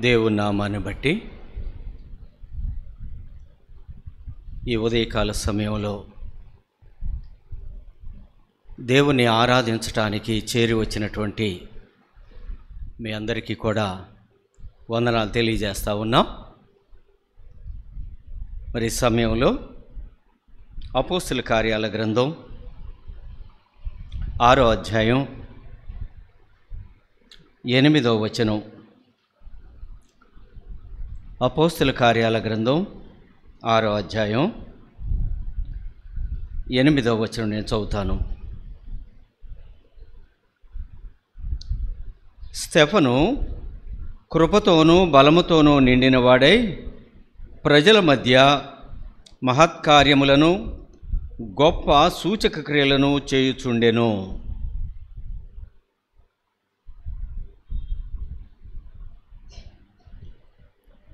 దేవుని నామాన్ని బట్టి ఈ ఉదయకాల సమయంలో దేవుని ఆరాధించటానికి చేరి వచ్చినటువంటి మీ అందరికీ కూడా వందనాలు తెలియజేస్తూ ఉన్నాం. మరి ఈ సమయంలో అపోస్తుల కార్యాల గ్రంథం 6వ అధ్యాయం 8వ వచనం. అపోస్తుల కార్యాల గ్రంథం 6వ అధ్యాయం 8వ వచనం నేను చదువుతాను. స్తెఫను కృపతోనూ బలముతోనూ నిండినవాడై ప్రజల మధ్య మహత్కార్యములను గొప్ప సూచక క్రియలను చేయుచుండెను.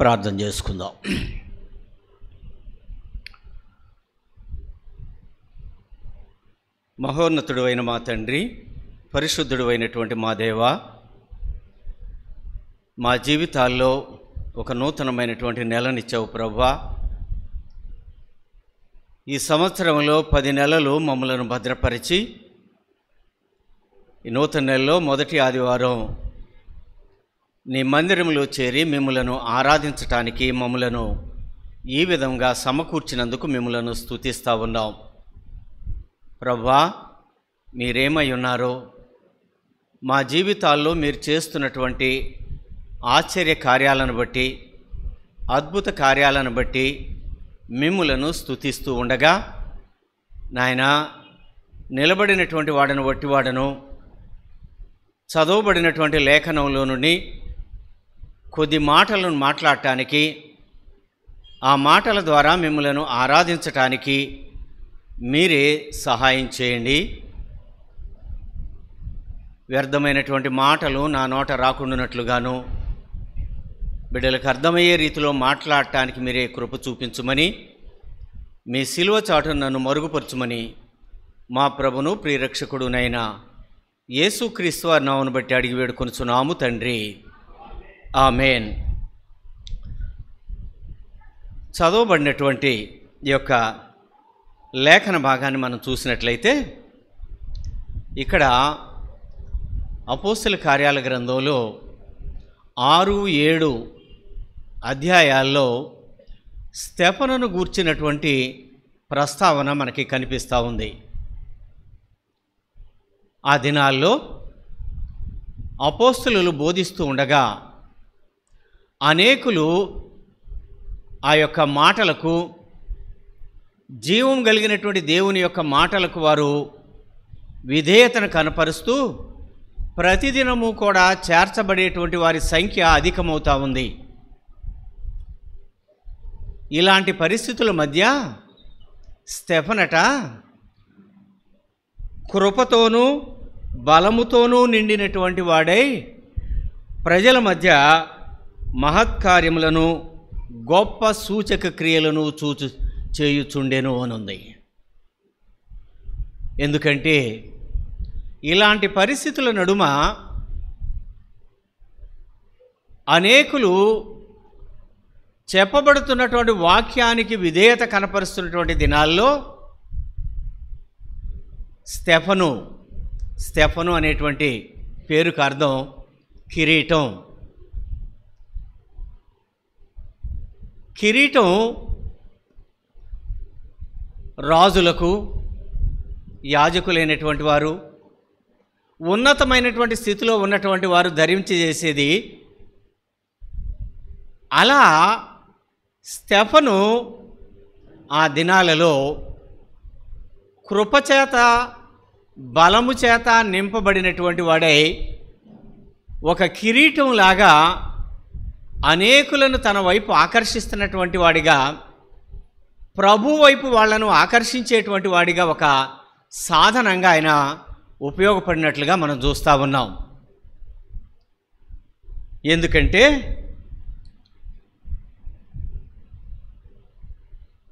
ప్రార్థన చేసుకుందాం. మహోన్నతుడు అయిన మా తండ్రి, పరిశుద్ధుడు అయినటువంటి మా దేవా, మా జీవితాల్లో ఒక నూతనమైనటువంటి నెలనిచ్చావు ప్రభువా. ఈ సంవత్సరంలో 10 నెలలు మమ్మలను భద్రపరిచి ఈ నూతన నెలలో మొదటి ఆదివారం నీ మందిరంలో చేరి మిమ్మలను ఆరాధించటానికి మమ్మలను ఈ విధంగా సమకూర్చినందుకు మిమ్మలను స్తుతిస్తూ ఉన్నాం. ప్రభువా, మీరేమై ఉన్నారో, మా జీవితాల్లో మీరు చేస్తున్నటువంటి ఆశ్చర్య కార్యాలను బట్టి, అద్భుత కార్యాలను బట్టి మిమ్ములను స్తుతిస్తూ ఉండగా, నాయనా, నిలబడినటువంటి వాడను వట్టివాడను, చదవబడినటువంటి లేఖనంలో నుండి కొద్ది మాటలను మాట్లాడటానికి, ఆ మాటల ద్వారా మిమ్మలను ఆరాధించటానికి మీరే సహాయం చేయండి. వ్యర్థమైనటువంటి మాటలు నా నోట రాకుండానట్లుగాను, బిడ్డలకు అర్థమయ్యే రీతిలో మాట్లాడటానికి మీరే కృప చూపించుమని, మీ శిలువ చాటును నన్ను మరుగుపరచుమని మా ప్రభును ప్రియరక్షకుడునైన యేసుక్రీస్తు వారి నామమును బట్టి అడిగి వేడుకొనుచున్నాము తండ్రి, ఆమేన్. చదవబడినటువంటి ఈ యొక్క లేఖన భాగాన్ని మనం చూసినట్లయితే, ఇక్కడ అపోస్తల కార్యాల గ్రంథంలో 6, 7 అధ్యాయాల్లో స్తెఫనును గూర్చినటువంటి ప్రస్తావన మనకి కనిపిస్తూ ఉంది. ఆ దినాల్లో అపోస్తలులు బోధిస్తూ ఉండగా అనేకులు ఆ యొక్క మాటలకు, జీవం కలిగినటువంటి దేవుని యొక్క మాటలకు వారు విధేయతను కనపరుస్తూ ప్రతిదినము కూడా చేర్చబడేటువంటి వారి సంఖ్య అధికమవుతూ ఉంది. ఇలాంటి పరిస్థితుల మధ్య స్తెఫనట కృపతోనూ బలముతోనూ నిండినటువంటి వాడై ప్రజల మధ్య మహత్కార్యములను గొప్ప సూచక క్రియలను చేయుచుండెను అనుంది. ఎందుకంటే ఇలాంటి పరిస్థితుల నడుమ అనేకులు చెప్పబడుతున్నటువంటి వాక్యానికి విధేయత కనపరుస్తున్నటువంటి దినాల్లో స్తెఫను అనేటువంటి పేరుకు అర్థం కిరీటం. కిరీటం రాజులకు, యాజకులైనటువంటి వారు, ఉన్నతమైనటువంటి స్థితిలో ఉన్నటువంటి వారు ధరించి చేసేది. అలా స్తెఫను ఆ దినాలలో కృపచేత బలము చేత నింపబడినటువంటి వాడై ఒక కిరీటంలాగా అనేకులను తన వైపు ఆకర్షిస్తున్నటువంటి వాడిగా, ప్రభు వైపు వాళ్లను ఆకర్షించేటువంటి వాడిగా ఒక సాధనంగా ఆయన ఉపయోగపడినట్లుగా మనం చూస్తూ ఉన్నాం. ఎందుకంటే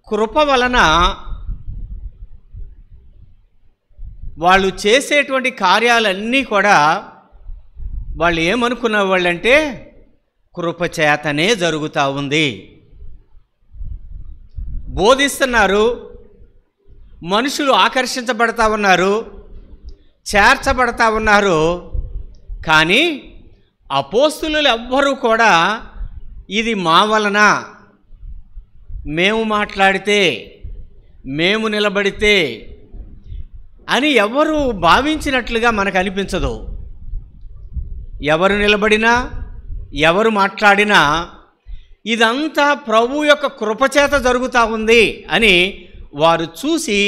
కృప వలన వాళ్ళు చేసేటువంటి కార్యాలన్నీ కూడా వాళ్ళు ఏమనుకున్న వాళ్ళంటే కృపచేతనే జరుగుతూ ఉంది. బోధిస్తున్నారు, మనుషులు ఆకర్షించబడతా ఉన్నారు, చేర్చబడతా ఉన్నారు. కానీ అపోస్తులు ఎవ్వరూ కూడా ఇది మా వలన, మేము మాట్లాడితే, మేము నిలబడితే అని ఎవరు భావించినట్లుగా మనకు అనిపించదు. ఎవరు నిలబడినా, ఎవరు మాట్లాడినా ఇదంతా ప్రభు యొక్క కృపచేత జరుగుతూ ఉంది అని వారు చూసి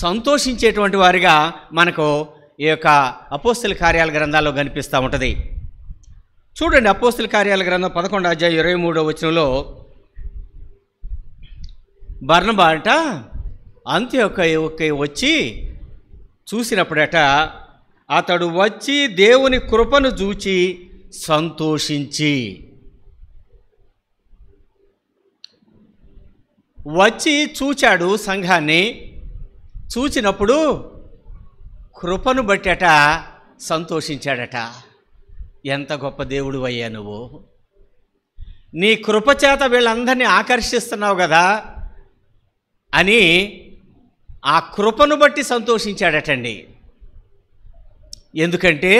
సంతోషించేటువంటి వారిగా మనకు ఈ యొక్క అపోస్తుల కార్యాల గ్రంథాల్లో కనిపిస్తూ ఉంటుంది. చూడండి, అపోస్తుల కార్యాల గ్రంథం 11వ అధ్యాయం 23వ వచనంలో బర్నబా అంట అంతియోక్యకి వచ్చి చూసినప్పుడట, అతడు వచ్చి దేవుని కృపను చూచి సంతోషించి, వచ్చి చూచాడు సంఘాన్ని. చూచినప్పుడు కృపను బట్టట సంతోషించాడట. ఎంత గొప్ప దేవుడు అయ్యా నువ్వు, నీ కృపచేత వీళ్ళందరినీ ఆకర్షిస్తున్నావు కదా అని ఆ కృపను బట్టి సంతోషించాడటండి. ఎందుకంటే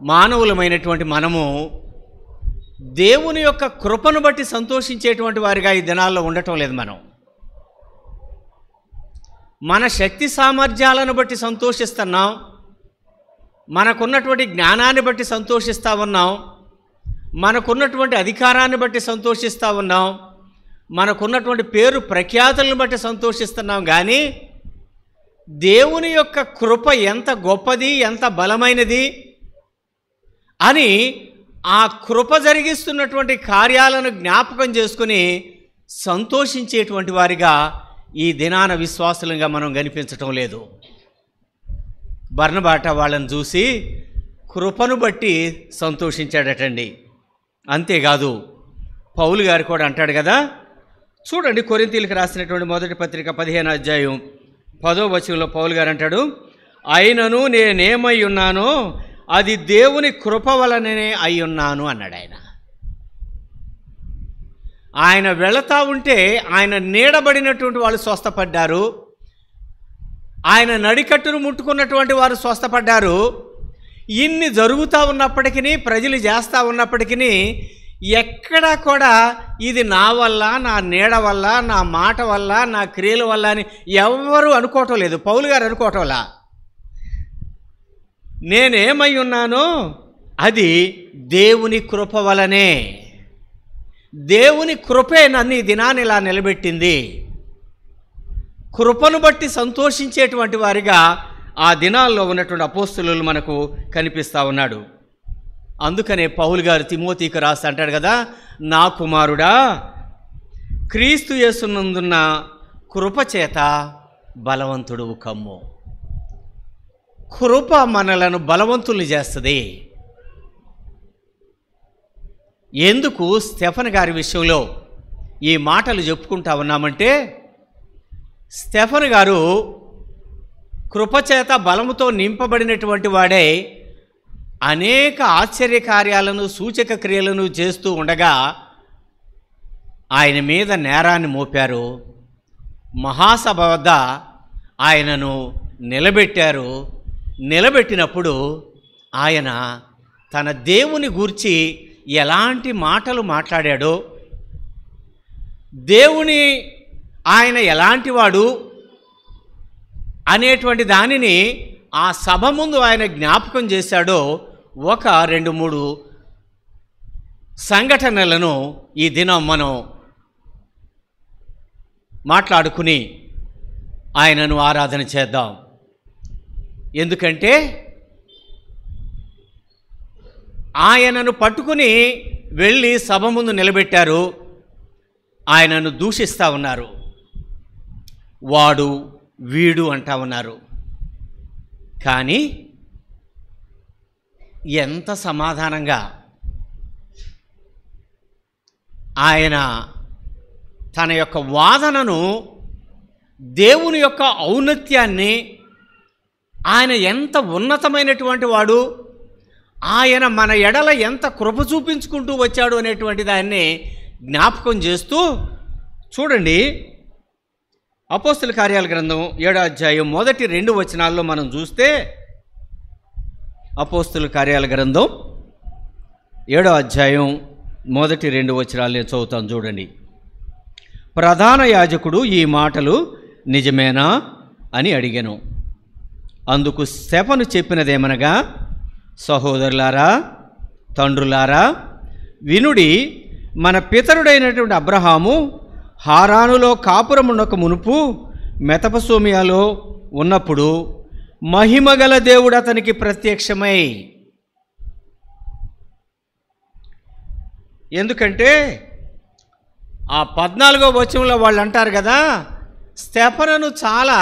మానవులమైనటువంటి మనము దేవుని యొక్క కృపను బట్టి సంతోషించేటువంటి వారిగా ఈ దినాల్లో ఉండటం లేదు. మనం మన శక్తి సామర్థ్యాలను బట్టి సంతోషిస్తున్నాం, మనకున్నటువంటి జ్ఞానాన్ని బట్టి సంతోషిస్తూ ఉన్నాం, మనకున్నటువంటి అధికారాన్ని బట్టి సంతోషిస్తూ ఉన్నాం, మనకున్నటువంటి పేరు ప్రఖ్యాతులను బట్టి సంతోషిస్తున్నాం. కానీ దేవుని యొక్క కృప ఎంత గొప్పది, ఎంత బలమైనది అని ఆ కృప జరిగిస్తున్నటువంటి కార్యాలను జ్ఞాపకం చేసుకుని సంతోషించేటువంటి వారిగా ఈ దినాన విశ్వాసులంగా మనం కనిపించటం లేదు. బర్నబాట వాళ్ళని చూసి కృపను బట్టి సంతోషించాడటండి. అంతేకాదు, పౌలు గారు కూడా అంటాడు కదా. చూడండి, కొరింథీయులకు రాసినటువంటి మొదటి పత్రిక 15వ అధ్యాయం 10వ వచనంలో పౌలు గారు అంటాడు, అయినను నేనేమై ఉన్నానో అది దేవుని కృప వలననే అయి ఉన్నాను అన్నాడు. ఆయన వెళతా ఉంటే ఆయన నీడబడినటువంటి వాళ్ళు స్వస్థపడ్డారు, ఆయన నడికట్టును ముట్టుకున్నటువంటి వారు స్వస్థపడ్డారు. ఇన్ని జరుగుతూ ఉన్నప్పటికీ, ప్రజలు చేస్తూ ఉన్నప్పటికీ ఎక్కడా కూడా ఇది నా వల్ల, నా నీడ వల్ల, నా మాట వల్ల, నా క్రియల వల్ల అని ఎవ్వరూ అనుకోవటం లేదు. పౌలు గారు అనుకోవటంలా, నేనేమై ఉన్నానో అది దేవుని కృప వలనే, దేవుని కృపే నన్ను ఈ దినాన్ని ఇలా నిలబెట్టింది. కృపను బట్టి సంతోషించేటువంటి వారిగా ఆ దినాల్లో ఉన్నటువంటి అపోస్తులు మనకు కనిపిస్తూ ఉన్నాడు. అందుకనే పౌలు గారు తిమోతికి రాసి అంటాడు కదా, నా కుమారుడా, క్రీస్తు యేసునందున్న కృపచేత బలవంతుడు కమ్ము. కృప మనలను బలవంతుల్ని చేస్తుంది. ఎందుకు స్టెఫన్ గారి విషయంలో ఈ మాటలు చెప్పుకుంటా ఉన్నామంటే, స్టెఫన్ గారు కృపచేత బలముతో నింపబడినటువంటి వాడే అనేక ఆశ్చర్యకార్యాలను, సూచక క్రియలను చేస్తూ ఉండగా ఆయన మీద నేరాన్ని మోపారు. మహాసభ వద్ద ఆయనను నిలబెట్టారు. నిలబెట్టినప్పుడు ఆయన తన దేవుని గూర్చి ఎలాంటి మాటలు మాట్లాడాడో, దేవుని ఆయన ఎలాంటి వాడు అనేటువంటి దానిని ఆ సభ ముందు ఆయన జ్ఞాపకం చేశాడో, 1-2-3 సంఘటనలను ఈ దినం మనం మాట్లాడుకుని ఆయనను ఆరాధన చేద్దాం. ఎందుకంటే ఆయనను పట్టుకుని వెళ్ళి సభ ముందు నిలబెట్టారు, ఆయనను దూషిస్తూ ఉన్నారు, వాడు వీడు అంటా ఉన్నారు. కానీ ఎంత సమాధానంగా ఆయన తన యొక్క వాదనను, దేవుని యొక్క ఔన్నత్యాన్ని, ఆయన ఎంత ఉన్నతమైనటువంటి వాడు, ఆయన మన ఎడల ఎంత కృప చూపించుకుంటూ వచ్చాడు అనేటువంటి దాన్ని జ్ఞాపకం చేస్తూ చూడండి, అపోస్తుల కార్యాల గ్రంథం 7వ అధ్యాయం మొదటి 2 వచనాల్లో మనం చూస్తే, అపోస్తుల కార్యాల గ్రంథం 7వ అధ్యాయం మొదటి 2 వచనాలు నేను చదువుతాను చూడండి. ప్రధాన యాజకుడు ఈ మాటలు నిజమేనా అని అడిగాను. అందుకు స్టెఫను చెప్పినదేమనగా, సహోదరులారా, తండ్రులారా, వినుడి, మన పితరుడైనటువంటి అబ్రహాము హారానులో కాపురమునకు మునుపు మెతపసోమియాలో ఉన్నప్పుడు మహిమగల దేవుడు అతనికి ప్రత్యక్షమై. ఎందుకంటే ఆ 14వ వచనంలో వాళ్ళు అంటారు కదా, స్టెఫనును చాలా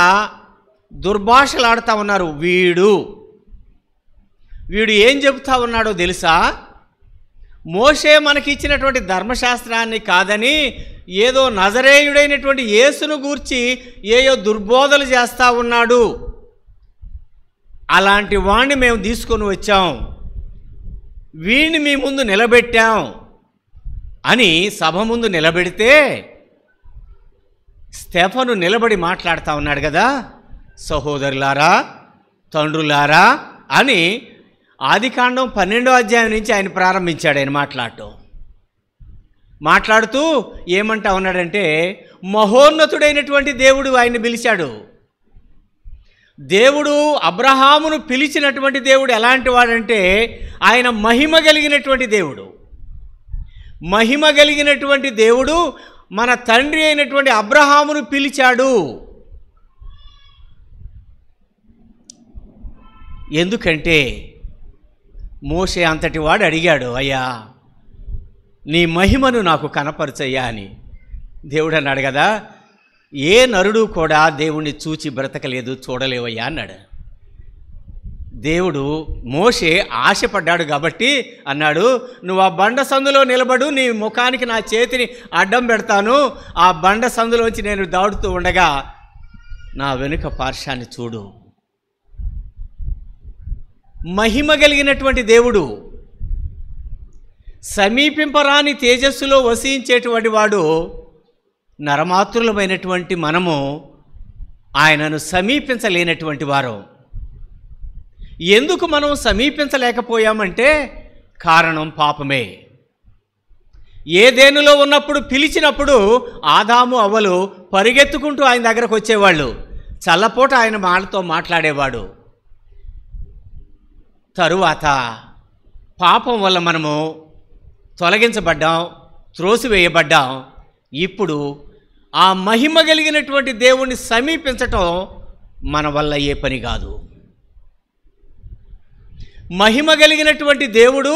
దుర్భాషలాడుతూ ఉన్నారు. వీడు ఏం చెబుతా ఉన్నాడో తెలుసా? మోషే మనకి ఇచ్చినటువంటి ధర్మశాస్త్రాన్ని కాదని ఏదో నజరేయుడైనటువంటి యేసును గూర్చి ఏయో దుర్బోధలు చేస్తూ ఉన్నాడు. అలాంటి వాణ్ణి మేము తీసుకొని వచ్చాం, వీణ్ణి మీ ముందు నిలబెట్టాం అని సభ ముందు నిలబెడితే స్టెఫను నిలబడి మాట్లాడుతూ ఉన్నాడు కదా, సహోదరులారా, తండ్రులారా అని ఆదికాండం 12వ అధ్యాయం నుంచి ఆయన ప్రారంభించాడు. ఆయన మాట్లాడుతూ ఏమంటా ఉన్నాడంటే, మహోన్నతుడైనటువంటి దేవుడు ఆయన్ని పిలిచాడు. దేవుడు అబ్రహామును పిలిచినటువంటి దేవుడు ఎలాంటి వాడంటే, ఆయన మహిమ కలిగినటువంటి దేవుడు. మహిమ కలిగినటువంటి దేవుడు మన తండ్రి అయినటువంటి అబ్రహామును పిలిచాడు. ఎందుకంటే మోషే అంతటి వాడు అడిగాడు, అయ్యా నీ మహిమను నాకు కనపరచయ్యా అని. దేవుడు అన్నాడు కదా, ఏ నరుడు కూడా దేవుణ్ణి చూచి బ్రతకలేదు, చూడలేవయ్యా అన్నాడు. దేవుడు మోషే ఆశపడ్డాడు కాబట్టి అన్నాడు, నువ్వు ఆ బండ సందులో నిలబడు, నీ ముఖానికి నా చేతిని అడ్డం పెడతాను, ఆ బండ సందులోంచి నేను దాడుతూ ఉండగా నా వెనుక పార్శ్వాన్ని చూడు. మహిమ కలిగినటువంటి దేవుడు, సమీపింపరాని తేజస్సులో వసించేటువంటి వాడు, నరమాతృలమైనటువంటి మనము ఆయనను సమీపించలేనటువంటి వారు. ఎందుకు మనం సమీపించలేకపోయామంటే కారణం పాపమే. ఏదేనులో ఉన్నప్పుడు పిలిచినప్పుడు ఆదాము అవ్వలు పరిగెత్తుకుంటూ ఆయన దగ్గరకు వచ్చేవాళ్ళు, చల్లపూట ఆయన వాళ్ళతో మాట్లాడేవాడు. తరువాత పాపం వల్ల మనము తొలగించబడ్డాం, త్రోసివేయబడ్డాం. ఇప్పుడు ఆ మహిమ కలిగినటువంటి దేవుణ్ణి సమీపించటం మన వల్ల ఏ పని కాదు. మహిమ కలిగినటువంటి దేవుడు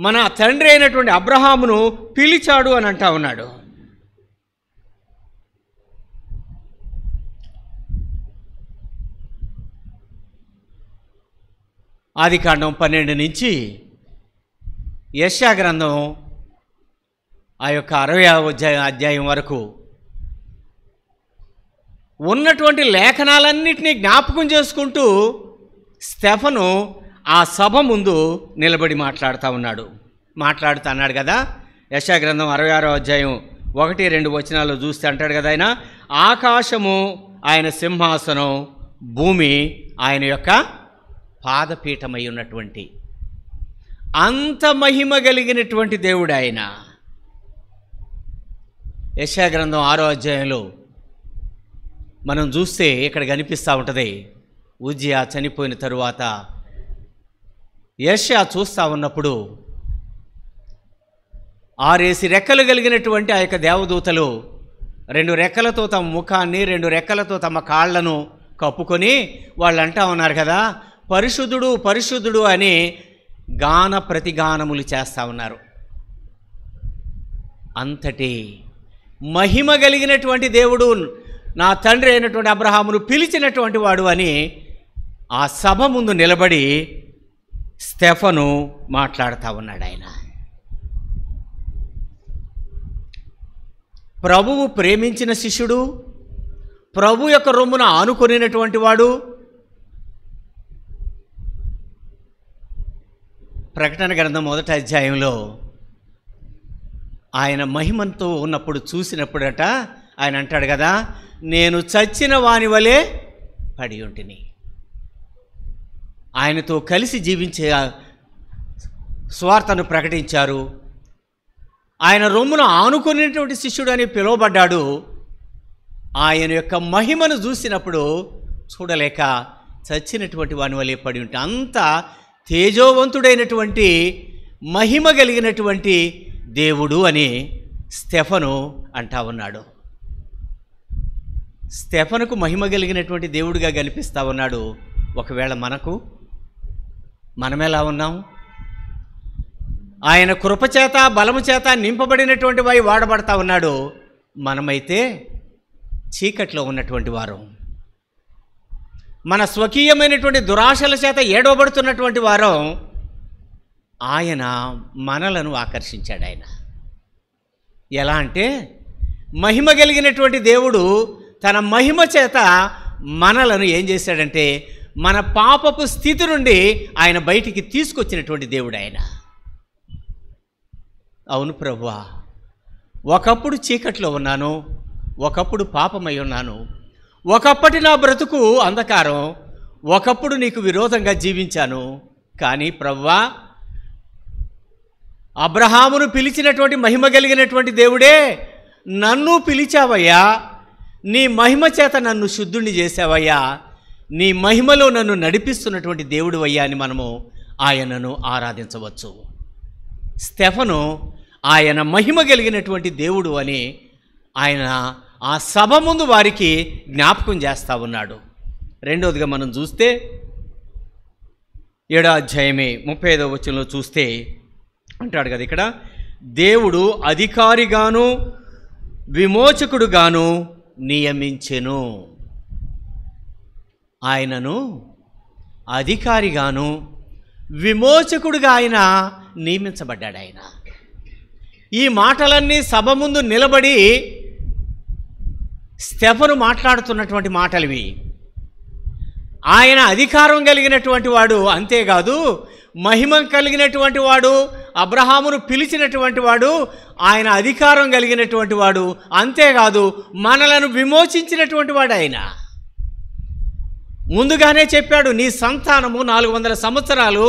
మన తండ్రి అయినటువంటి అబ్రహామును పిలిచాడు అని అంటా ఉన్నాడు. ఆదికాండం 12 నుంచి యెషయా గ్రంథం ఆ యొక్క 60వ అధ్యాయం వరకు ఉన్నటువంటి లేఖనాలన్నింటినీ జ్ఞాపకం చేసుకుంటూ స్టెఫను ఆ సభ ముందు నిలబడి మాట్లాడుతూ అన్నాడు కదా. యెషయా గ్రంథం 66వ అధ్యాయం 1-2 వచనాల్లో చూస్తే అంటాడు కదా, ఆయన ఆకాశము ఆయన సింహాసనం, భూమి ఆయన యొక్క పాదపీఠమై ఉన్నటువంటి అంత మహిమ కలిగినటువంటి దేవుడు ఆయన. యెషయా గ్రంథం 6వ అధ్యాయంలో మనం చూస్తే ఇక్కడ కనిపిస్తూ ఉంటుంది, ఉజ్జియా చనిపోయిన తరువాత యెషయా చూస్తూ ఉన్నప్పుడు 6 రెక్కలు కలిగినటువంటి ఆ యొక్క దేవదూతలు 2 రెక్కలతో తమ ముఖాన్ని 2 రెక్కలతో తమ కాళ్లను కప్పుకొని వాళ్ళు అంటా ఉన్నారు కదా, పరిశుద్ధుడు పరిశుద్ధుడు అని గాన ప్రతిగానములు చేస్తూ ఉన్నారు. అంతటి మహిమ కలిగినటువంటి దేవుడు నా తండ్రి అయినటువంటి అబ్రహామును పిలిచినటువంటి వాడు అని ఆ సభ ముందు నిలబడి స్టెఫను మాట్లాడుతూ ఉన్నాడు. ఆయన ప్రభువు ప్రేమించిన శిష్యుడు, ప్రభు యొక్క రొమ్మున ఆనుకొనినటువంటి వాడు, ప్రకటన గ్రంథం 1వ అధ్యాయంలో ఆయన మహిమతో ఉన్నప్పుడు చూసినప్పుడట ఆయన అంటాడు కదా, నేను చచ్చిన వాని వలె పడి ఉంటిని. ఆయనతో కలిసి జీవించే స్వార్థను ప్రకటించారు. ఆయన రొమ్మును ఆనుకునేటువంటి శిష్యుడు అని పిలువబడ్డాడు. ఆయన యొక్క మహిమను చూసినప్పుడు చూడలేక చచ్చినటువంటి వాని వలె పడి ఉంటే, అంత తేజోవంతుడైనటువంటి మహిమ కలిగినటువంటి దేవుడు అని స్టెఫను అంటా ఉన్నాడు. స్టెఫనుకు మహిమ కలిగినటువంటి దేవుడిగా కనిపిస్తూ ఉన్నాడు. ఒకవేళ మనమెలా ఉన్నాం? ఆయన కృపచేత బలము చేత నింపబడినటువంటి వాయి వాడబడతా ఉన్నాడు. మనమైతే చీకట్లో ఉన్నటువంటి వారు, మన స్వకీయమైనటువంటి దురాశల చేత ఏడవబడుతున్నటువంటి వారం. ఆయన మనలను ఆకర్షించాడు. ఆయన ఎలా అంటే, మహిమ కలిగినటువంటి దేవుడు తన మహిమ చేత మనలను ఏం చేశాడంటే, మన పాపపు స్థితి నుండి ఆయన బయటికి తీసుకొచ్చినటువంటి దేవుడు ఆయన. అవును ప్రభువా, ఒకప్పుడు చీకట్లో ఉన్నాను, ఒకప్పుడు పాపమై ఉన్నాను, ఒకప్పటి నా బ్రతుకు అంధకారం, ఒకప్పుడు నీకు విరోధంగా జీవించాను. కానీ ప్రభువా, అబ్రహామును పిలిచినటువంటి మహిమ కలిగినటువంటి దేవుడే నన్ను పిలిచావయ్యా, నీ మహిమ చేత నన్ను శుద్ధుణ్ణి చేశావయ్యా, నీ మహిమలో నన్ను నడిపిస్తున్నటువంటి దేవుడు అయ్యా అని మనము ఆయనను ఆరాధించవచ్చు. స్టెఫను ఆయన మహిమ కలిగినటువంటి దేవుడు అని ఆయన ఆ సభ ముందు వారికి జ్ఞాపకం చేస్తూ ఉన్నాడు. రెండవదిగా మనం చూస్తే 7వ అధ్యాయమే 35వ వచనంలో చూస్తే అంటాడు కదా, ఇక్కడ దేవుడు అధికారిగాను విమోచకుడుగాను నియమించెను. ఆయనను అధికారిగాను విమోచకుడుగా ఆయన నియమించబడ్డాడు. ఆయన ఈ మాటలన్నీ సభ ముందు నిలబడి స్టెఫను మాట్లాడుతున్నటువంటి మాటలివి. ఆయన అధికారం కలిగినటువంటి వాడు, అంతేకాదు మహిమ కలిగినటువంటి వాడు, అబ్రహామును పిలిచినటువంటి వాడు, ఆయన అధికారం కలిగినటువంటి వాడు, అంతేకాదు మనలను విమోచించినటువంటి వాడు. ఆయన ముందుగానే చెప్పాడు, నీ సంతానము 400 సంవత్సరాలు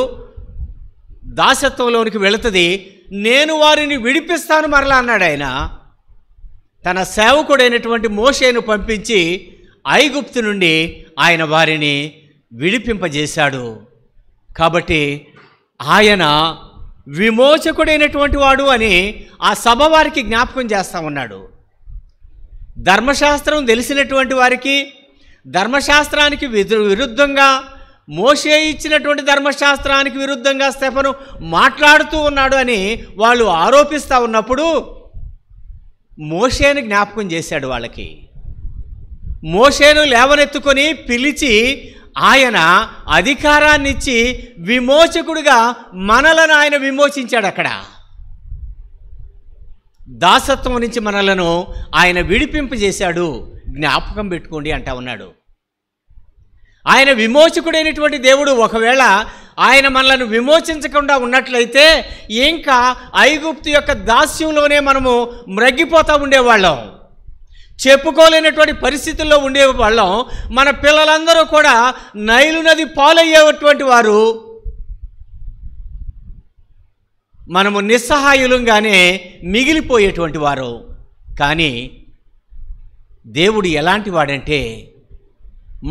దాసత్వంలోనికి వెళుతుంది, నేను వారిని విడిపిస్తాను మరలా అన్నాడు. ఆయన తన సేవకుడైనటువంటి మోషేను పంపించి ఐగుప్తు నుండి ఆయన వారిని విడిపింపజేశాడు. కాబట్టి ఆయన విమోచకుడైనటువంటి వాడు అని ఆ సభ వారికి జ్ఞాపకం చేస్తూ ఉన్నాడు. ధర్మశాస్త్రం తెలిసినటువంటి వారికి, ధర్మశాస్త్రానికి విరుద్ధంగా, మోషే ఇచ్చినటువంటి ధర్మశాస్త్రానికి విరుద్ధంగా స్టెఫను మాట్లాడుతూ ఉన్నాడు అని వాళ్ళు ఆరోపిస్తూ ఉన్నప్పుడు మోషేను జ్ఞాపకం చేశాడు వాళ్ళకి. మోషేను లేవనెత్తుకొని పిలిచి ఆయన అధికారాన్ని ఇచ్చి విమోచకుడిగా మనలను ఆయన విమోచించాడు. అక్కడ దాసత్వం నుంచి మనలను ఆయన విడిపింపజేశాడు. జ్ఞాపకం పెట్టుకోండి అంటా ఉన్నాడు. ఆయన విమోచకుడైనటువంటి దేవుడు. ఒకవేళ ఆయన మనలను విమోచించకుండా ఉన్నట్లయితే ఇంకా ఐగుప్తు యొక్క దాస్యంలోనే మనము మ్రగ్గిపోతూ ఉండేవాళ్ళం, చెప్పుకోలేనటువంటి పరిస్థితుల్లో ఉండేవాళ్ళం. మన పిల్లలందరూ కూడా నైలు నది పాలయ్యేటువంటి వారు, మనము నిస్సహాయులంగానే మిగిలిపోయేటువంటి వారు. కానీ దేవుడు ఎలాంటి వాడంటే,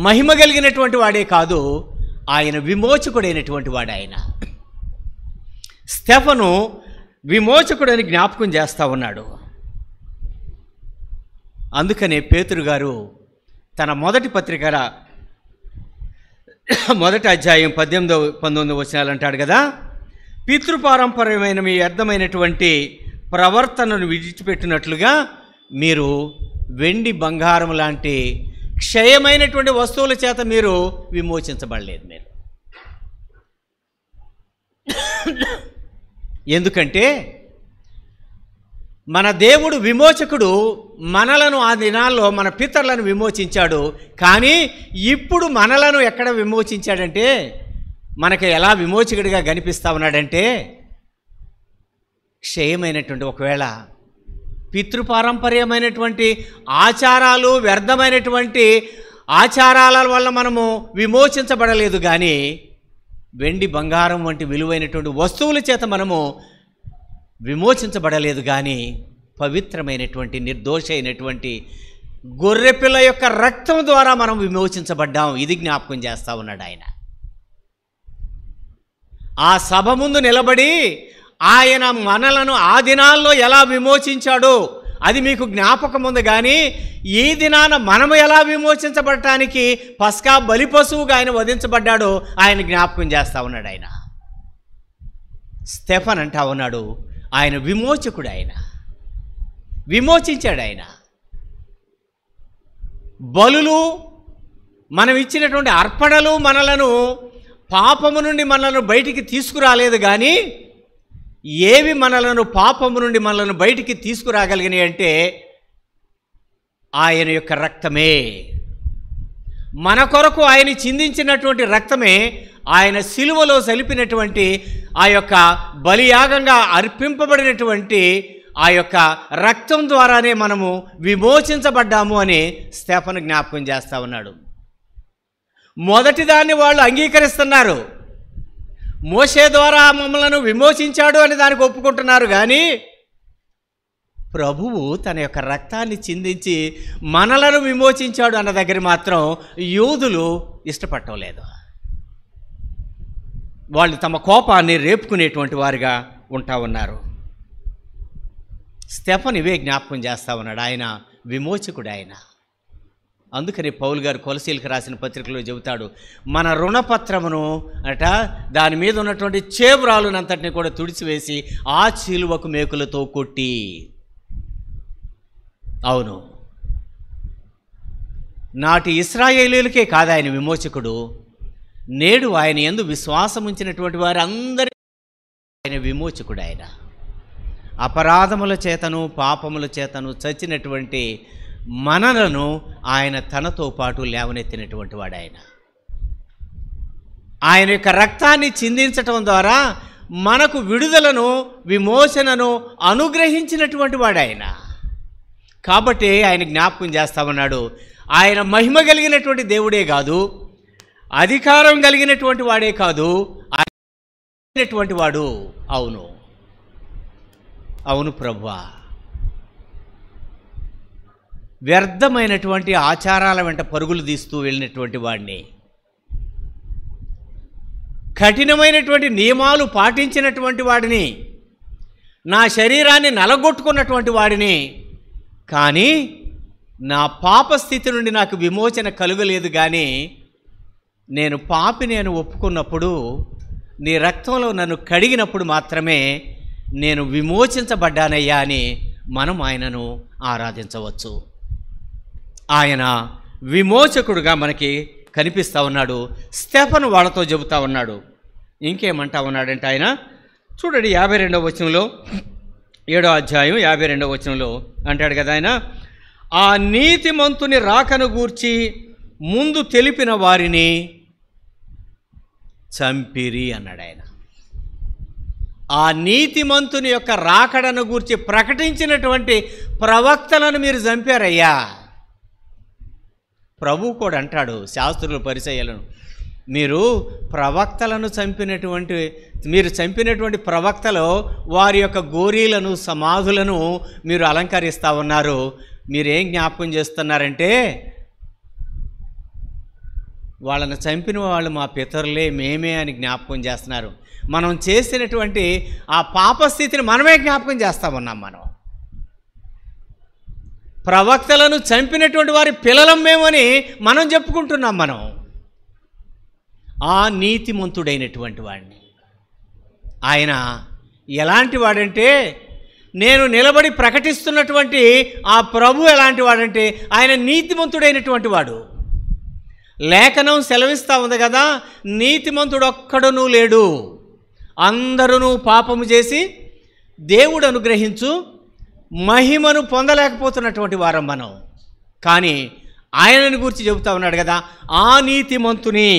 మహిమ కలిగినటువంటి వాడే కాదు, ఆయన విమోచకుడైనటువంటి వాడు. ఆయన స్టెఫను విమోచకుడని జ్ఞాపకం చేస్తూ ఉన్నాడు. అందుకనే పేతురు గారు తన మొదటి పత్రికల 1వ అధ్యాయం 18-19 వచనాలు అంటాడు కదా, పితృపారంపర్యమైన మీ వ్యర్థమైనటువంటి ప్రవర్తనను విడిచిపెట్టినట్లుగా మీరు వెండి బంగారం లాంటి క్షయమైనటువంటి వస్తువుల చేత మీరు విమోచించబడలేదు. మీరు ఎందుకంటే మన దేవుడు విమోచకుడు. మనలను ఆ దినాల్లో మన పితరులను విమోచించాడు. కానీ ఇప్పుడు మనలను ఎక్కడ విమోచించాడంటే మనకి ఎలా విమోచకుడిగా కనిపిస్తా ఉన్నాడంటే, క్షయమైనటువంటి ఒకవేళ పితృపారంపర్యమైనటువంటి ఆచారాలు, వ్యర్థమైనటువంటి ఆచారాల వల్ల మనము విమోచించబడలేదు, కానీ వెండి బంగారం వంటి విలువైనటువంటి వస్తువుల చేత మనము విమోచించబడలేదు, కానీ పవిత్రమైనటువంటి నిర్దోషైనటువంటి గొర్రెపిల్ల యొక్క రక్తం ద్వారా మనం విమోచించబడ్డాం. ఇది జ్ఞాపకం చేస్తూ ఉన్నాడు ఆయన. ఆ సభ ముందు నిలబడి ఆయన మనలను ఆ దినాల్లో ఎలా విమోచించాడో అది మీకు జ్ఞాపకం ఉంది, కానీ ఈ దినాన మనము ఎలా విమోచించబడటానికి పస్కా బలి పశువుగా ఆయన వధించబడ్డాడో ఆయన జ్ఞాపకం చేస్తూ ఉన్నాడు. ఆయన స్టెఫన్ అంటా ఉన్నాడు, ఆయన విమోచకుడు, ఆయన విమోచించాడు. ఆయన బలులు, మనం ఇచ్చినటువంటి అర్పణలు మనలను పాపము నుండి మనలను బయటికి తీసుకురాలేదు, కానీ ఏవి మనలను పాపము నుండి మనలను బయటికి తీసుకురాగలిగినాయి అంటే ఆయన యొక్క రక్తమే. మన కొరకు ఆయన చిందించినటువంటి రక్తమే, ఆయన సిలువలో సలిపినటువంటి ఆ యొక్క బలియాగంగా అర్పింపబడినటువంటి ఆ యొక్క రక్తం ద్వారానే మనము విమోచించబడ్డాము అని స్టెఫను జ్ఞాపకం చేస్తూ ఉన్నాడు. మొదటి దాన్ని వాళ్ళు అంగీకరిస్తున్నారు, మోషే ద్వారా మమ్మలను విమోచించాడు అని దానికి ఒప్పుకుంటున్నారు, కానీ ప్రభువు తన యొక్క రక్తాన్ని చిందించి మనలను విమోచించాడు అన్న దగ్గర మాత్రం యూదులు ఇష్టపడటం లేదు. వాళ్ళు తమ కోపాన్ని రేపుకునేటువంటి వారుగా ఉంటా ఉన్నారు. స్టెఫన్ ఇవే జ్ఞాపకం చేస్తూ ఉన్నాడు, ఆయన విమోచకుడు ఆయన. అందుకని పౌలు గారు కొలసీలకు రాసిన పత్రికలో చెబుతాడు, మన రుణపత్రమును దాని మీద ఉన్నటువంటి చేబ్రాలునంతటిని కూడా తుడిచివేసి ఆ సిలువకు మేకులతో కొట్టి. అవును, నాటి ఇశ్రాయేలీయులకే కాదు ఆయన విమోచకుడు, నేడు ఆయన యందు విశ్వాసం ఉంచినటువంటి వారందరి ఆయన విమోచకుడు. ఆయన అపరాధముల చేతను పాపముల చేతను చచ్చినటువంటి మనలను ఆయన తనతో పాటు లేవనెత్తినటువంటి వాడు. ఆయన యొక్క రక్తాన్ని చిందించటం ద్వారా మనకు విడుదలను, విమోచనను అనుగ్రహించినటువంటి వాడు ఆయన. కాబట్టి ఆయన జ్ఞాపకం చేస్తామన్నాడు, ఆయన మహిమ కలిగినటువంటి దేవుడే కాదు, అధికారం కలిగినటువంటి వాడే కాదు, అయినటువంటి వాడు. అవును అవును ప్రభువా, వ్యర్థమైనటువంటి ఆచారాల వెంట పరుగులు తీస్తూ వెళ్ళినటువంటి వాడిని, కఠినమైనటువంటి నియమాలు పాటించినటువంటి వాడిని, నా శరీరాన్ని నలగొట్టుకున్నటువంటి వాడిని, కానీ నా పాప స్థితి నుండి నాకు విమోచన కలుగలేదు. కానీ నేను పాపిని అని ఒప్పుకున్నప్పుడు, నీ రక్తంలో నన్ను కడిగినప్పుడు మాత్రమే నేను విమోచించబడ్డానయ్యా అని మనం ఆయనను ఆరాధించవచ్చు. ఆయన విమోచకుడుగా మనకి కనిపిస్తూ ఉన్నాడు. స్టెఫను వాళ్ళతో చెబుతూ ఉన్నాడు. ఇంకేమంటా ఉన్నాడంటే ఆయన చూడండి, 52వ వచనంలో, 7వ అధ్యాయం 52వ వచనంలో అంటాడు కదా ఆయన, ఆ నీతిమంతుని రాకను గూర్చి ముందు తెలిపిన వారిని చంపిరి అన్నాడు ఆయన. ఆ నీతిమంతుని యొక్క రాకడను గూర్చి ప్రకటించినటువంటి ప్రవక్తలను మీరు చంపారయ్యా. ప్రభు కూడా అంటాడు శాస్త్రులు, పరిసయ్యులను, మీరు ప్రవక్తలను మీరు చంపినటువంటి ప్రవక్తలో వారి యొక్క గోరీలను, సమాధులను మీరు అలంకరిస్తూ ఉన్నారు. మీరేం జ్ఞాపకం చేస్తున్నారంటే, వాళ్ళని చంపిన వాళ్ళు మా పితరులే, మేమే అని జ్ఞాపకం చేస్తున్నారు. మనం చేసినటువంటి ఆ పాపస్థితిని మనమే జ్ఞాపకం చేస్తూ ఉన్నాం. మనం ప్రవక్తలను చంపినటువంటి వారి పిల్లలం మేమని మనం చెప్పుకుంటున్నాం. మనం ఆ నీతిమంతుడైనటువంటి వాడిని, ఆయన ఎలాంటి వాడంటే, నేను నిలబడి ప్రకటిస్తున్నటువంటి ఆ ప్రభు ఎలాంటి వాడంటే ఆయన నీతిమంతుడైనటువంటి వాడు. లేఖనం సెలవిస్తూ ఉంది కదా, నీతిమంతుడు ఒక్కడునూ లేడు, అందరూ పాపము చేసి దేవుడు అనుగ్రహించు మహిమను పొందలేకపోతున్నటువంటి వారం మనం. కానీ ఆయనను గురించి చెబుతా ఉన్నాడు కదా, ఆ నీతిమంతుని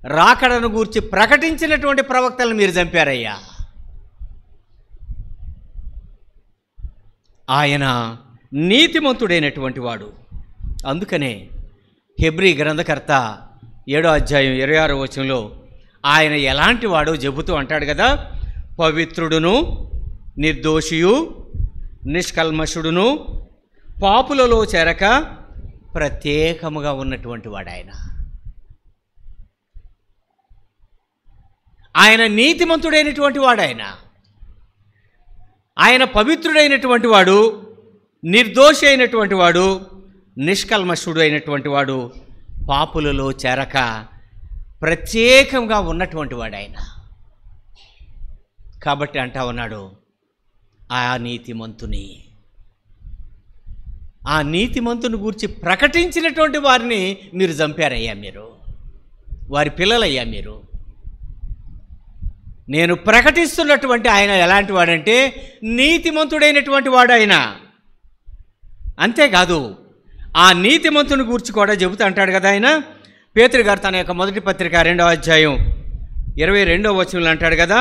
రాకడను గూర్చి ప్రకటించినటువంటి ప్రవక్తలను మీరు చంపారయ్యా. ఆయన నీతిమంతుడైనటువంటి వాడు. అందుకనే హెబ్రీ గ్రంథకర్త 7వ అధ్యాయం 26వ వచనంలో ఆయన ఎలాంటి వాడో చెబుతూ అంటాడు కదా, పవిత్రుడును నిర్దోషియు నిష్కల్మషుడును పాపులలో చేరక ప్రత్యేకముగా ఉన్నటువంటి వాడు ఆయన. ఆయన నీతిమంతుడైనటువంటి వాడు. ఆయన పవిత్రుడైనటువంటి వాడు, నిర్దోషి అయినటువంటి వాడు, నిష్కల్మషుడు అయినటువంటి వాడు, పాపులలో చేరక ప్రత్యేకంగా ఉన్నటువంటి వాడు ఆయన. కాబట్టి అంటా ఉన్నాడు, ఆ నీతిమంతుని గూర్చి ప్రకటించినటువంటి వారిని మీరు చంపారయ్యా. మీరు వారి పిల్లలయ్యా. మీరు నేను ప్రకటిస్తున్నటువంటి ఆయన ఎలాంటి వాడంటే నీతిమంతుడైనటువంటి వాడు ఆయన. అంతేకాదు ఆ నీతిమంతుని గూర్చి కూడా చెబుతూ అంటాడు కదా ఆయన. పేతురు గారు తన యొక్క మొదటి పత్రిక 2వ అధ్యాయం 22వ వచనంలో అంటాడు కదా,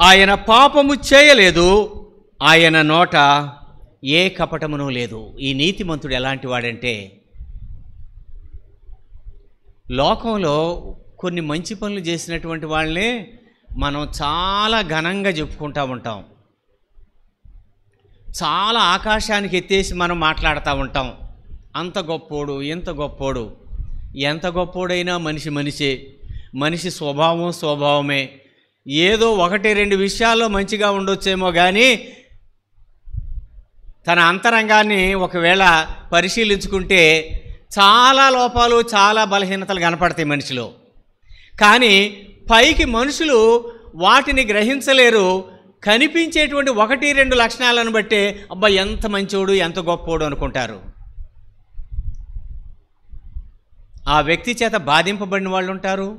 ఆయన పాపము చేయలేదు, ఆయన నోట ఏ కపటమును లేదు. ఈ నీతిమంతుడు ఎలాంటి వాడంటే, లోకంలో కొన్ని మంచి పనులు చేసినటువంటి వాళ్ళనే మనం చాలా ఘనంగా చెప్పుకుంటూ ఉంటాం. చాలా ఆకాశానికి ఎత్తేసి మనం మాట్లాడుతూ ఉంటాం. అంత గొప్పోడు, ఇంత గొప్పోడు. ఎంత గొప్పోడైనా మనిషి స్వభావమే. ఏదో 1-2 విషయాల్లో మంచిగా ఉండొచ్చేమో కానీ తన అంతరంగాన్ని ఒకవేళ పరిశీలించుకుంటే చాలా లోపాలు, చాలా బలహీనతలు కనపడతాయి మనిషిలో. కానీ పైకి మనుషులు వాటిని గ్రహించలేరు. కనిపించేటువంటి 1-2 లక్షణాలను బట్టే అబ్బా ఎంత మంచోడు, ఎంత గొప్పోడు అనుకుంటారు. ఆ వ్యక్తి చేత బాధింపబడిన వాళ్ళు ఉంటారు,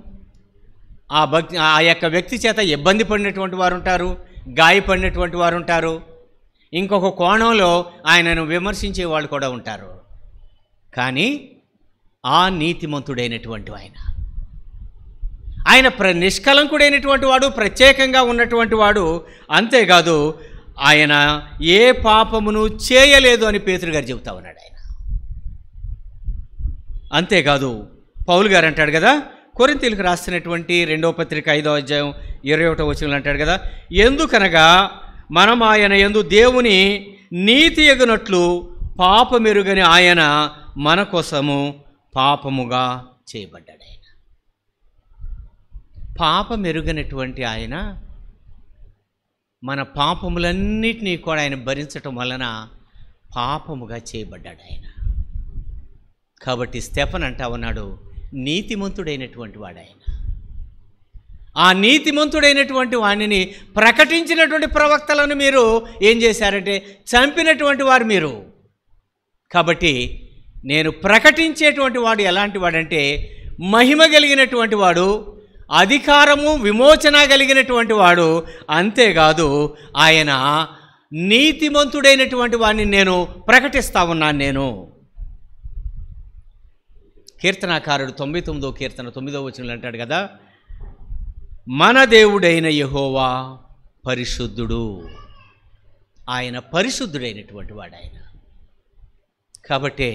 ఆ యొక్క వ్యక్తి చేత ఇబ్బంది పడినటువంటి వారు ఉంటారు, గాయపడినటువంటి వారు ఉంటారు, ఇంకొక కోణంలో ఆయనను విమర్శించే వాళ్ళు కూడా ఉంటారు. కానీ ఆ నీతిమంతుడైనటువంటి ఆయన నిష్కలంకుడైనటువంటి వాడు, ప్రత్యేకంగా ఉన్నటువంటి వాడు. అంతేకాదు ఆయన ఏ పాపమును చేయలేదు అని పేతురు గారు చెబుతా ఉన్నాడు ఆయన. అంతేకాదు పౌలు గారు అంటాడు కదా, కొరింథీయులకు రాసినటువంటి 2వ పత్రిక 5వ అధ్యాయం 21వ వచనంలో అంటాడు కదా, ఎందుకనగా మనం ఆయన యందు దేవుని నీతి ఎగునట్లు పాపమెరుగని ఆయన మన కోసము పాపముగా చేయబడ్డాడు. ఆయన పాపమెరుగనటువంటి ఆయన మన పాపములన్నిటినీ కూడా ఆయన భరించటం వలన పాపముగా చేయబడ్డాడు ఆయన. కాబట్టి స్టెఫన్ అంటా ఉన్నాడు, నీతిమంతుడైనటువంటి వాడు ఆయన. ఆ నీతిమంతుడైనటువంటి వాడిని ప్రకటించినటువంటి ప్రవక్తలను మీరు ఏం చేశారంటే చంపినటువంటి వారు మీరు. కాబట్టి నేను ప్రకటించేటువంటి వాడు ఎలాంటి వాడంటే మహిమ కలిగినటువంటి వాడు, అధికారము విమోచన కలిగినటువంటి వాడు. అంతేకాదు ఆయన నీతిమంతుడైనటువంటి వాడిని నేను ప్రకటిస్తా ఉన్నాను. నేను కీర్తనాకారుడు 99వ కీర్తన 9వ వచనంలో అంటాడు కదా, మన దేవుడైన యెహోవా పరిశుద్ధుడు. ఆయన పరిశుద్ధుడైనటువంటి వాడు ఆయన. కాబట్టి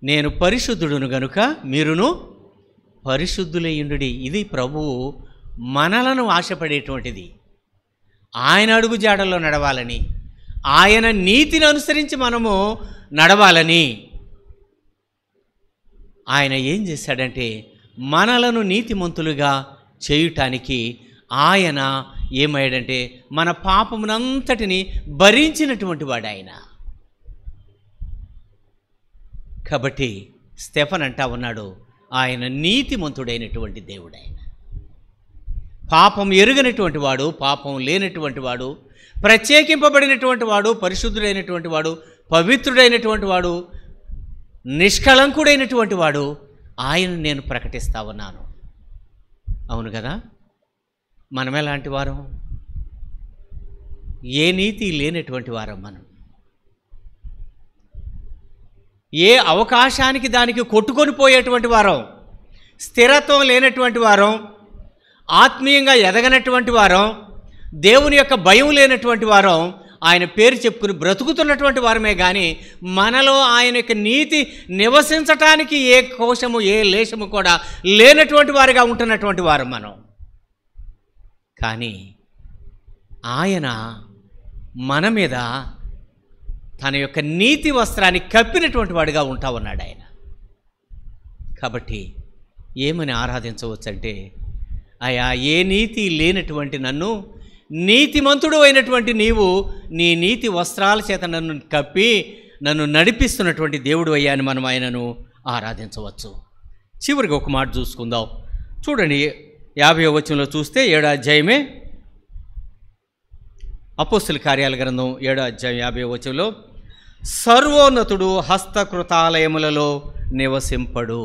నేను పరిశుద్ధుడును గనుక మీరును పరిశుద్ధులయ్యుండుడి. ఇది ప్రభువు మనలను ఆశపడేటువంటిది. ఆయన అడుగు జాడల్లో నడవాలని, ఆయన నీతిని అనుసరించి మనము నడవాలని ఆయన ఏం చేశాడంటే మనలను నీతిమంతులుగా చేయుటానికి ఆయన ఏమయ్యాడంటే మన పాపమునంతటిని భరించినటువంటి వాడు ఆయన. కాబట్టి స్టెఫన్ అంటా ఉన్నాడు, ఆయన నీతిమంతుడైనటువంటి దేవుడు ఆయన. పాపం ఎరుగనటువంటి వాడు, పాపం లేనటువంటి వాడు, ప్రత్యేకింపబడినటువంటి వాడు, పరిశుద్ధుడైనటువంటి వాడు, పవిత్రుడైనటువంటి వాడు, నిష్కళంకుడైనటువంటి వాడు ఆయన నేను ప్రకటిస్తా ఉన్నాను. అవును కదా, మనం ఎలాంటి వారం? ఏ నీతి లేనటువంటి వారం మనం. ఏ అవకాశానికి దానికి కొట్టుకొని పోయేటువంటి వారం. స్థిరత్వం లేనటువంటి వారం, ఆత్మీయంగా ఎదగనటువంటి వారం, దేవుని యొక్క భయం లేనటువంటి వారం ఆయన పేరు చెప్పుకుని బ్రతుకుతున్నటువంటి వారమే కానీ మనలో ఆయన యొక్క నీతి నివసించటానికి ఏ కోశము ఏ లేశము కూడా లేనటువంటి వారిగా ఉంటున్నటువంటి వారం మనం. కానీ ఆయన మన మీద తన యొక్క నీతి వస్త్రాన్ని కప్పినటువంటి వాడిగా ఉంటా ఉన్నాడు ఆయన. కాబట్టి ఏమని ఆరాధించవచ్చంటే, అయా ఏ నీతి లేనటువంటి నన్ను నీతిమంతుడు అయినటువంటి నీవు నీ నీతి వస్త్రాల చేత నన్ను కప్పి నన్ను నడిపిస్తున్నటువంటి దేవుడు అయ్యా అని మనం ఆయనను ఆరాధించవచ్చు. చివరికి ఒక మాట చూసుకుందాం. చూడండి 50వ వచనంలో చూస్తే 7వ అధ్యాయమే అపోస్తుల కార్యాల గ్రంథం 7వ అధ్యాయం 50వ వచనంలో, సర్వోన్నతుడు హస్తకృతాలయములలో నివసింపడు.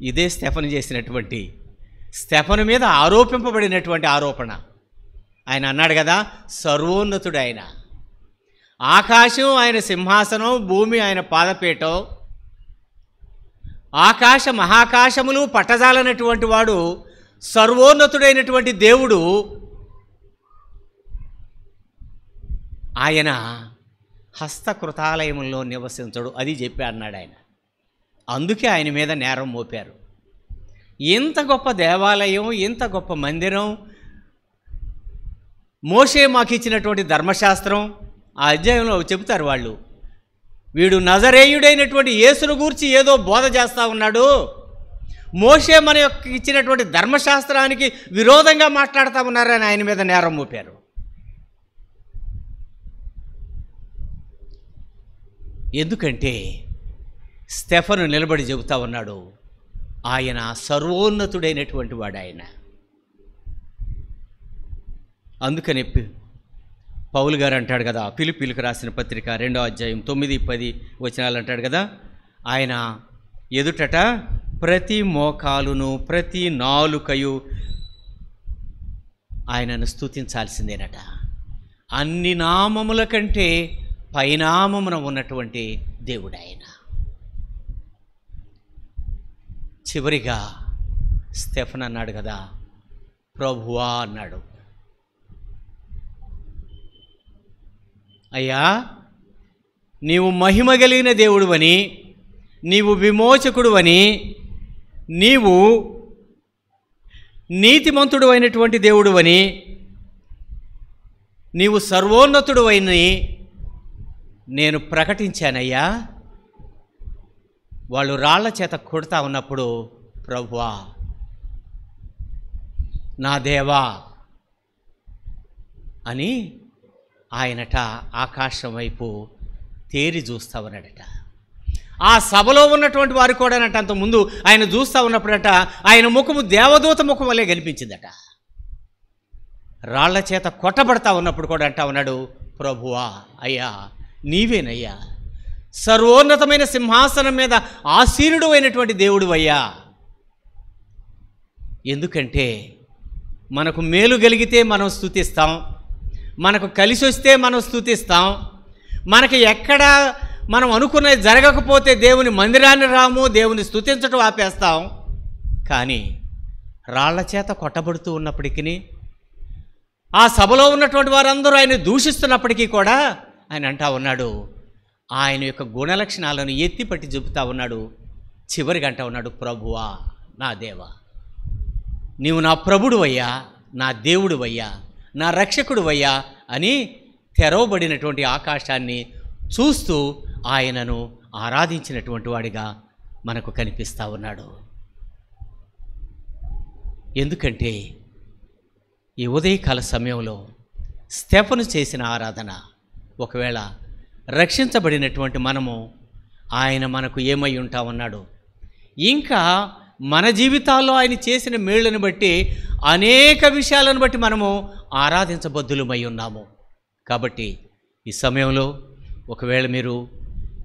ఇదే స్టెఫను చేసినటువంటి, స్టెఫను మీద ఆరోపింపబడినటువంటి ఆరోపణ. ఆయన అన్నాడు కదా, సర్వోన్నతుడు ఆయన, ఆకాశం ఆయన సింహాసనం, భూమి ఆయన పాదపీఠం, ఆకాశ మహాకాశములు పట్టజాలనటువంటి వాడు సర్వోన్నతుడైనటువంటి దేవుడు. ఆయన హస్తకృతాలయముల్లో నివసించడు, అది చెప్పి అన్నాడు ఆయన. అందుకే ఆయన మీద నేరం మోపారు. ఇంత గొప్ప దేవాలయం, ఇంత గొప్ప మందిరం, మోషే మాకు ఇచ్చినటువంటి ధర్మశాస్త్రం, ఆ అధ్యాయంలో చెబుతారు వాళ్ళు, వీడు నజరేయుడైనటువంటి యేసును గూర్చి ఏదో బోధ చేస్తూ ఉన్నాడు, మోషే మన యొక్క ఇచ్చినటువంటి ధర్మశాస్త్రానికి విరోధంగా మాట్లాడుతూ ఉన్నారని ఆయన మీద నేరం మోపారు. ఎందుకంటే స్టెఫను నిలబడి చెబుతా ఉన్నాడు, ఆయన సర్వోన్నతుడైనటువంటి వాడు ఆయన. అందుకని పౌలు గారు అంటాడు కదా, ఫిలిప్పీలకు రాసిన పత్రిక 2వ అధ్యాయం 9-10 వచనాలు అంటాడు కదా, ఆయన ఎదుటట ప్రతి మోకాలును ప్రతి నాలుకయు ఆయనను స్తుతించాల్సిందేనట. అన్ని నామముల కంటే పైనామమున ఉన్నటువంటి దేవుడు ఆయన. చివరిగా స్టెఫన్ అన్నాడు కదా, ప్రభువా అన్నాడు. అయ్యా, నీవు మహిమ కలిగిన దేవుడువని, నీవు విమోచకుడువని, నీవు నీతిమంతుడు అయినటువంటి దేవుడువని, నీవు సర్వోన్నతుడు అని నేను ప్రకటించానయ్యా. వాళ్ళు రాళ్ల చేత కొడతా ఉన్నప్పుడు, ప్రభువా నా దేవా అని ఆయనట ఆకాశం వైపు తేరి చూస్తూ ఉన్నాడట. ఆ సభలో ఉన్నటువంటి వారు కూడా అంట అంతకుముందు ఆయన చూస్తూ ఉన్నప్పుడట ఆయన ముఖము దేవదూత ముఖం వల్లే కనిపించిందట. రాళ్ల చేత కొట్టబడతా ఉన్నప్పుడు కూడా అంటా ఉన్నాడు, ప్రభువా అయ్యా నీవేనయ్యా, సర్వోన్నతమైన సింహాసనం మీద ఆసీనుడు అయినటువంటి దేవుడు అయ్యా. ఎందుకంటే మనకు మేలు కలిగితే మనం స్తుతిస్తాం, మనకు కలిసి వస్తే మనం స్తుతిస్తాం, మనకి ఎక్కడ మనం అనుకున్నది జరగకపోతే దేవుని మందిరాన్ని రాము, దేవుని స్తుతించటం ఆపేస్తాం. కానీ రాళ్ల చేత కొట్టబడుతూ ఉన్నప్పటికీ, ఆ సభలో ఉన్నటువంటి వారందరూ ఆయన దూషిస్తున్నప్పటికీ కూడా ఆయన అంటా ఉన్నాడు, ఆయన యొక్క గుణలక్షణాలను ఎత్తిపట్టి చెబుతా ఉన్నాడు. చివరికి అంటా ఉన్నాడు, ప్రభువా నా దేవా, నీవు నా ప్రభుడు అయ్యా, నా దేవుడు అయ్యా, నా రక్షకుడు అయ్యా అని తెరవబడినటువంటి ఆకాశాన్ని చూస్తూ ఆయనను ఆరాధించినటువంటి వాడిగా మనకు కనిపిస్తూ ఉన్నాడు. ఎందుకంటే ఈ ఉదయకాల సమయంలో స్టెఫను చేసిన ఆరాధన, ఒకవేళ రక్షించబడినటువంటి మనము ఆయన మనకు ఏమై ఉంటా ఉన్నాడు, ఇంకా మన జీవితాల్లో ఆయన చేసిన మేళ్లను బట్టి అనేక విషయాలను బట్టి మనము ఆరాధించబద్దులమై ఉన్నాము. కాబట్టి ఈ సమయంలో ఒకవేళ మీరు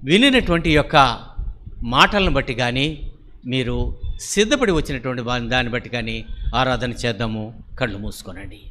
వినినటువంటి యొక్క మాటలను బట్టి కానీ, మీరు సిద్ధపడి వచ్చినటువంటి దాన్ని బట్టి కానీ ఆరాధన చేద్దాము. కళ్ళు మూసుకోనండి.